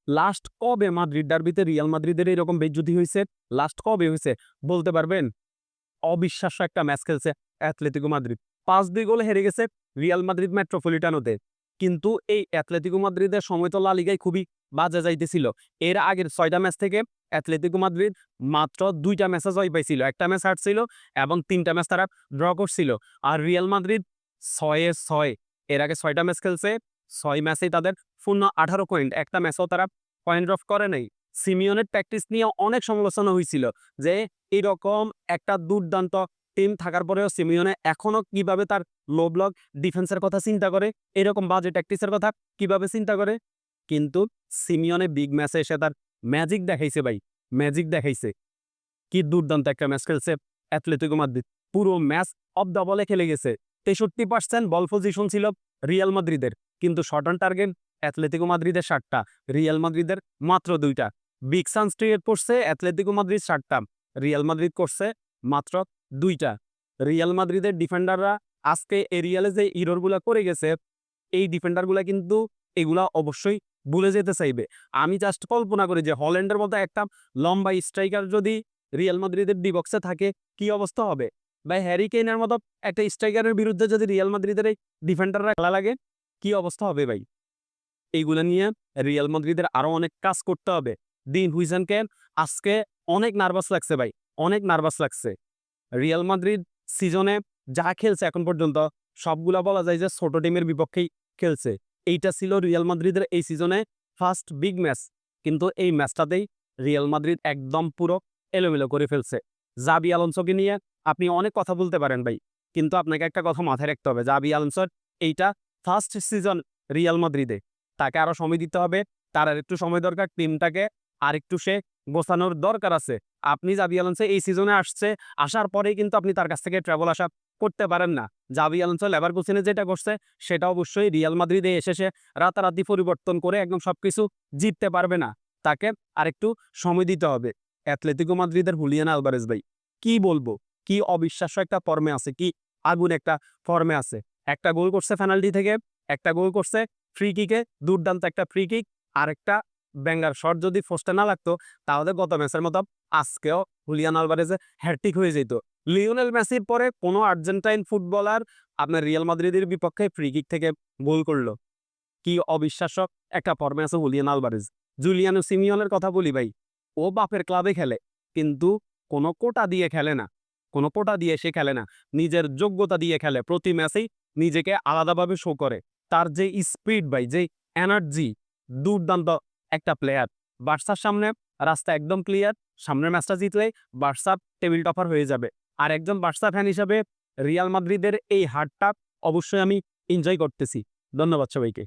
Last কবে Madrid ডার্বিতে Real মাদ্রিদের এরকম বেইজ্জতি হইছে? লাস্ট কবে হইছে বলতে পারবেন? অবিশ্বাস্য একটা ম্যাচ খেলছে অ্যাটলেটিকো মাদ্রিদ। ৫-২ গোলে হেরে গেছে রিয়াল মাদ্রিদ মেট্রোপলিটানোতে। কিন্তু এই অ্যাটলেটিকো মাদ্রিদের সময় তো লা লিগায় খুবই বাজে যাইতেছিল। এর আগের ৬ টা ম্যাচ থেকে অ্যাটলেটিকো মাদ্রিদ মাত্র ২ টা ম্যাচে জয় পাইছিল। ১ টা ম্যাচ হারছিল এবং ৩ টা ম্যাচ তারা ড্র করছিল। আর রিয়াল মাদ্রিদ ৬ এ ৬। এর আগে ৬ টা ম্যাচ খেলছে। ৬ ম্যাচেই তাদের পূর্ণ ১৮ পয়েন্ট। একটা ম্যাচও তারা পয়েন্ট ড্রপ করে নাই। সিমিওনের প্র্যাকটিস নিয়ে অনেক সমালোচনা হইছিল যে এরকম একটা দুর্দান্ত টিম থাকার পরেও সিমিওনে এখনো কিভাবে তার লো ব্লক ডিফেন্সের কথা চিন্তা করে, এরকম বাজে ট্যাকটিক্সের কথা কিভাবে চিন্তা করে। কিন্তু সিমিওনে বিগ ম্যাচে এসে তার ম্যাজিক দেখাইছে ভাই, ম্যাজিক দেখাইছে। কি দুর্দান্ত একটা ম্যাচ খেলছে অ্যাটলেটিকো মাদ্রিদ। পুরো ম্যাচ অফ দ্য বলে খেলে গেছে। ৬৩% বল পজিশন ছিল রিয়াল মাদ্রিদের। কিন্তু শট অন টার্গেট অ্যাটলেটিকো মাদ্রিদের ৭ টা, রিয়াল মাদ্রিদের মাত্র ২ টা। বিগ চান্স ক্রিয়েট করছে অ্যাটলেটিকো মাদ্রিদ ৭ টা, রিয়াল মাদ্রিদ করছে মাত্র ২ টা। রিয়াল মাদ্রিদের ডিফেন্ডাররা আজকে এরিয়ালে যে এরর গুলা করে গেছে, এই ডিফেন্ডারগুলা কিন্তু এগুলা অবশ্যই ভুলে যেতে চাইবে। আমি জাস্ট কল্পনা করি যে হল্যান্ডের মতো একটা লম্বা স্ট্রাইকার যদি রিয়াল মাদ্রিদের ডি বক্সে থাকে কি অবস্থা হবে? বা হ্যারি কেইনের মতো একটা স্ট্রাইকারের বিরুদ্ধে যদি রিয়াল মাদ্রিদের এই ডিফেন্ডাররা খেলা লাগে কি অবস্থা হবে ভাই? এইগুলা নিয়ে রিয়াল মাদ্রিদের আরো অনেক কাজ করতে হবে। ডিন হুইজেনকে আজকে অনেক নার্ভাস লাগছে ভাই, অনেক নার্ভাস লাগছে। রিয়াল মাদ্রিদ সিজনে যা খেলছে এখন পর্যন্ত সবগুলা বলা যায় যে ছোট টিমের বিপক্ষেই খেলছে। এইটা ছিল রিয়াল মাদ্রিদের এই সিজনে ফার্স্ট বিগ ম্যাচ। কিন্তু এই ম্যাচটাতেই রিয়াল মাদ্রিদ একদম পুরো এলোমেলো করে ফেলছে। জাবি আলোনসোকে নিয়ে আপনি অনেক কথা বলতে পারেন ভাই। কিন্তু আপনাকে একটা কথা মাথায় রাখতে হবে, জাবি আলোনসোর এইটা ফার্স্ট সিজন রিয়াল মাদ্রিদে। তাকে আরো সময় দিতে হবে। তার আরেকটু সময় দরকার। টিমটাকে আরেকটু সে গোছানোর দরকার আছে। আপনি জাবি আলোনসো এই সিজনে আসছে, আসার পরেই কিন্তু আপনি তার কাছ থেকে ট্রাভেল আশা করতে পারেন না। জাবি আলোনসো লেভারকুসেনে যেটা করছে সেটা অবশ্যই রিয়াল মাদ্রিদে এসে সে রাতারাতি পরিবর্তন করে একদম সবকিছু জিততে পারবে না। তাকে আরেকটু সময় দিতে হবে। অ্যাটলেটিকো মাদ্রিদের হুলিয়ান আলভারেজ ভাই, কি বলবো? কি অবিশ্বাস্য একটা ফর্মে আছে, কি আগুন একটা ফর্মে আছে। একটা গোল করছে পেনাল্টি থেকে, একটা গোল করছে ফ্রি কিকে, দুর্দান্ত একটা ফ্রি কিক। আরেকটা ব্যাঙ্গার শট যদি পোস্টে না লাগতো তাহলে গত ম্যাচের মতো আজকেও হুলিয়ান আলভারেজের হ্যাটট্রিক হয়ে যেত। লিওনেল মেসির পরে কোনো আর্জেন্টাইন ফুটবলার আপনার রিয়াল মাদ্রিদের বিপক্ষে ফ্রি কিক থেকে গোল করলো। কি অবিশ্বাস্য একটা ফর্মে আছে হুলিয়ান আলভারেজ। জুলিয়ানো সিমিওনের কথা বলি ভাই, ও বাপের ক্লাবে খেলে কিন্তু কোনো কোটা দিয়ে খেলে না। কোনো কোটা দিয়ে সে খেলে না। নিজের যোগ্যতা দিয়ে খেলে। প্রতি ম্যাচেই নিজেকে আলাদাভাবে শো করে। তার যে স্পিড ভাই, যে এনার্জি, দুর্দান্ত একটা প্লেয়ার। বার্সার সামনে রাস্তা একদম ক্লিয়ার। সামনের ম্যাচটা জিতলেই বার্সা টেবিল টপার হয়ে যাবে। আর একজন বার্সা ফ্যান হিসেবে রিয়াল মাদ্রিদের এই হারটা অবশ্যই আমি এনজয় করতেছি। ধন্যবাদ সবাইকে।